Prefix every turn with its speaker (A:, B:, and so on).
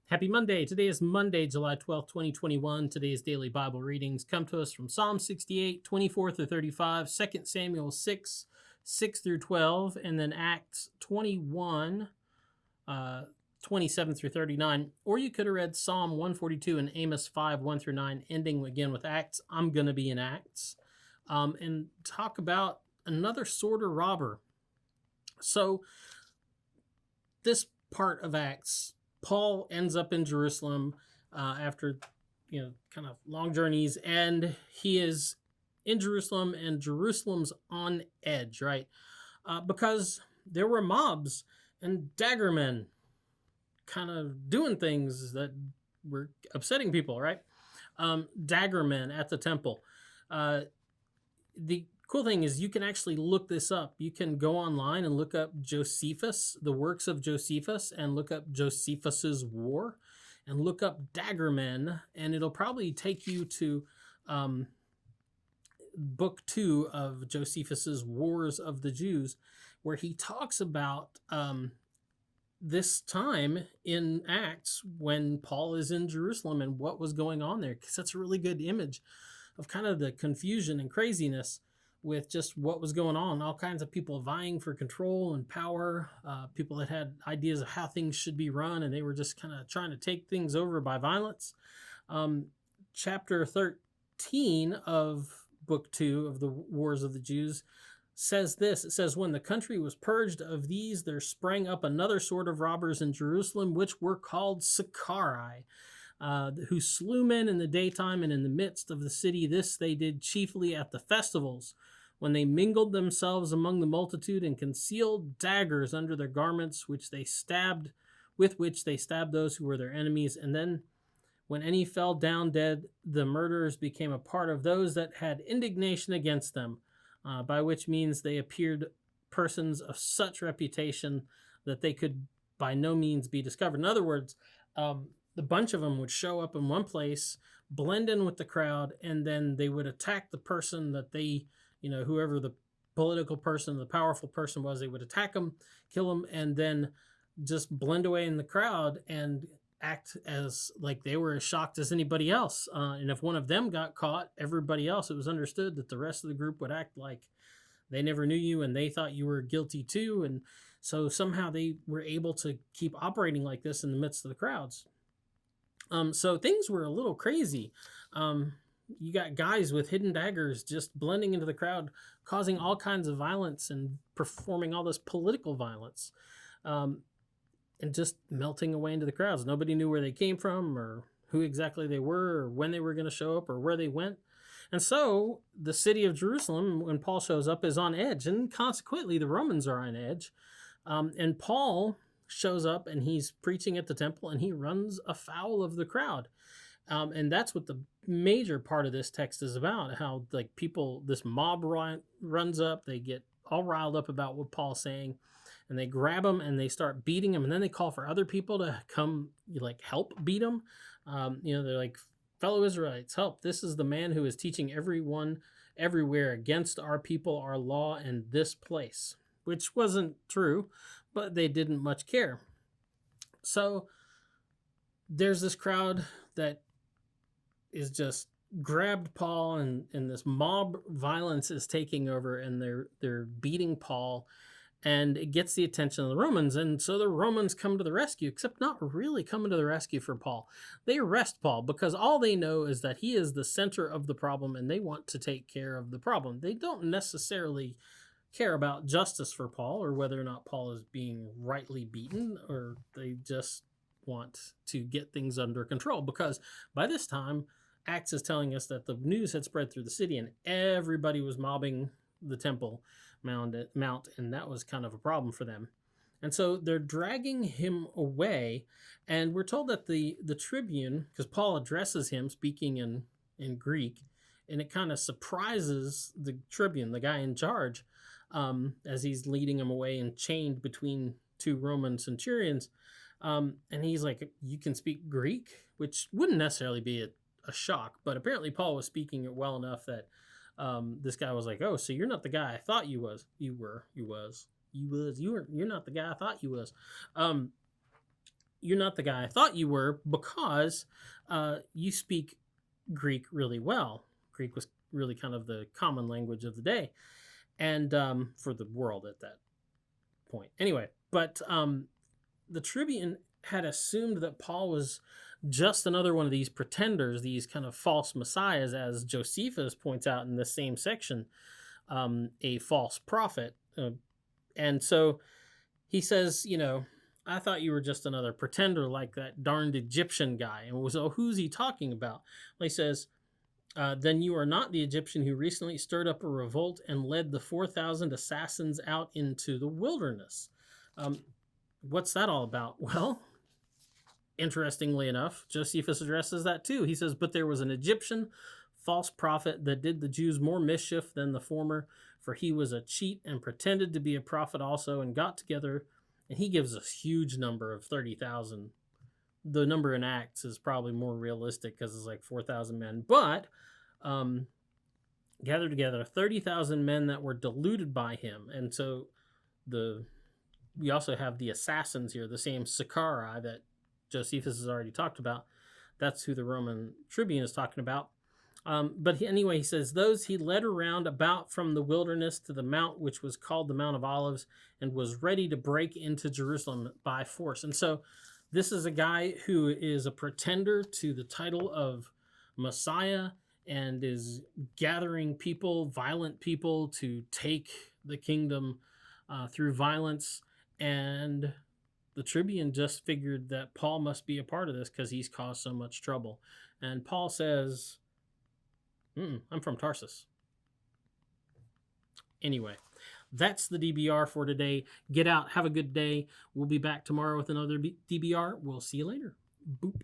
A: Happy Monday. Today is Monday, July 12th, 2021. Today's daily Bible readings come to us from Psalm 68, 24 through 35, 2 Samuel 6, 6 through 12, and then Acts 21, 27 through 39. Or you could have read Psalm 142 and Amos 5, 1 through 9, ending again with Acts. I'm going to be in Acts. And talk about another sort of robber. So this part of Acts, Paul ends up in Jerusalem after, kind of long journeys, and he is in Jerusalem, and Jerusalem's on edge, right? Because there were mobs and daggermen kind of doing things that were upsetting people, right? Daggermen at the temple. The cool thing is you can actually look this up. You can go online and look up Josephus, the works of Josephus, and look up Josephus's war, and look up daggermen, and it'll probably take you to book 2 of Josephus's Wars of the Jews, where he talks about this time in Acts when Paul is in Jerusalem and what was going on there, because that's a really good image of kind of the confusion and craziness with just what was going on. All kinds of people vying for control and power, people that had ideas of how things should be run, and they were just kind of trying to take things over by violence. Chapter 13 of book 2 of the Wars of the Jews says this. It says, when the country was purged of these, there sprang up another sort of robbers in Jerusalem, which were called Sicarii, who slew men in the daytime and in the midst of the city. This they did chiefly at the festivals, when they mingled themselves among the multitude and concealed daggers under their garments, with which they stabbed those who were their enemies. And then when any fell down dead, the murderers became a part of those that had indignation against them, by which means they appeared persons of such reputation that they could by no means be discovered. In other words, the bunch of them would show up in one place, blend in with the crowd, and then they would attack the person that they, whoever the political person, the powerful person was, they would attack them, kill them, and then just blend away in the crowd and act as like they were as shocked as anybody else. And if one of them got caught, everybody else, it was understood that the rest of the group would act like they never knew you and they thought you were guilty too. And so somehow they were able to keep operating like this in the midst of the crowds. So things were a little crazy. You got guys with hidden daggers just blending into the crowd, causing all kinds of violence and performing all this political violence, and just melting away into the crowds. Nobody knew where they came from or who exactly they were or when they were going to show up or where they went. And so the city of Jerusalem, when Paul shows up, is on edge, and consequently the Romans are on edge. And Paul shows up and he's preaching at the temple and he runs afoul of the crowd. And that's what the major part of this text is about, how like people, this mob runs up, they get all riled up about what Paul's saying, and they grab him and they start beating him, and then they call for other people to come like help beat him. They're like, fellow Israelites, help. This is the man who is teaching everyone everywhere against our people, our law, and this place, which wasn't true, but they didn't much care. So there's this crowd that is just grabbed Paul, and this mob violence is taking over, and they're beating Paul, and it gets the attention of the Romans. And so the Romans come to the rescue, except not really coming to the rescue for Paul. They arrest Paul because all they know is that he is the center of the problem, and they want to take care of the problem. They don't necessarily care about justice for Paul or whether or not Paul is being rightly beaten, or they just want to get things under control, because by this time Acts is telling us that the news had spread through the city and everybody was mobbing the Temple Mount, and that was kind of a problem for them. And so they're dragging him away, and we're told that the tribune, because Paul addresses him speaking in Greek, and it kind of surprises the tribune, the guy in charge, as he's leading him away and chained between two Roman centurions. And he's like, you can speak Greek, which wouldn't necessarily be a shock, but apparently Paul was speaking it well enough that this guy was like, oh, so you're not the guy I thought you was. You're not the guy I thought you was. you're not the guy I thought you were, because you speak Greek really well. Greek was really kind of the common language of the day, and for the world at that point. Anyway, but the Tribune had assumed that Paul was just another one of these pretenders, these kind of false messiahs, as Josephus points out in the same section, a false prophet. And so he says, I thought you were just another pretender like that darned Egyptian guy. And so who's he talking about? Well, he says, then you are not the Egyptian who recently stirred up a revolt and led the 4,000 assassins out into the wilderness. What's that all about? Well, interestingly enough, Josephus addresses that too. He says, but there was an Egyptian false prophet that did the Jews more mischief than the former, for he was a cheat and pretended to be a prophet also, and got together, and he gives a huge number of 30,000. The number in Acts is probably more realistic because it's like 4,000 men, but gathered together 30,000 men that were deluded by him. And so we also have the assassins here, the same Sicarii that Josephus has already talked about. That's who the Roman Tribune is talking about. But anyway, he says, those he led around about from the wilderness to the mount, which was called the Mount of Olives, and was ready to break into Jerusalem by force. And so this is a guy who is a pretender to the title of Messiah and is gathering people, violent people, to take the kingdom through violence. And the Tribune just figured that Paul must be a part of this because he's caused so much trouble. And Paul says, I'm from Tarsus. Anyway, that's the DBR for today. Get out. Have a good day. We'll be back tomorrow with another DBR. We'll see you later. Boop.